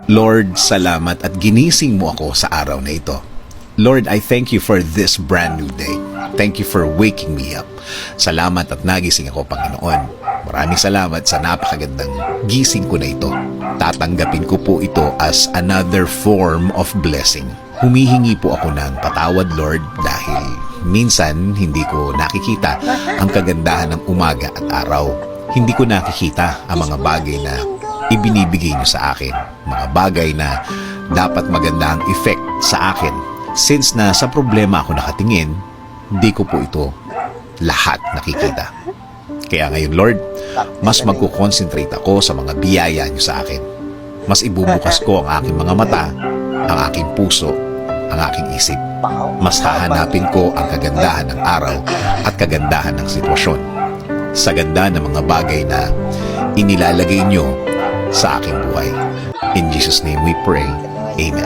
Lord, salamat at ginising mo ako sa araw na ito. Lord, I thank you for this brand new day. Thank you for waking me up. Salamat at nagising ako, Panginoon. Maraming salamat sa napakagandang gising ko na ito. Tatanggapin ko po ito as another form of blessing. Humihingi po ako ng patawad, Lord, dahil minsan hindi ko nakikita ang kagandahan ng umaga at araw. Hindi ko nakikita ang mga bagay na ibinibigay niyo sa akin. Mga bagay na dapat maganda ang effect sa akin. Since na sa problema ako nakatingin, hindi ko po ito lahat nakikita. Kaya ngayon, Lord, mas magkukonsentrate ako sa mga biyaya niyo sa akin. Mas ibubukas ko ang aking mga mata, ang aking puso, ang aking isip. Mas hahanapin ko ang kagandahan ng araw at kagandahan ng sitwasyon. Sa ganda ng mga bagay na inilalagay niyo sa aking buhay. In Jesus' name we pray. Amen.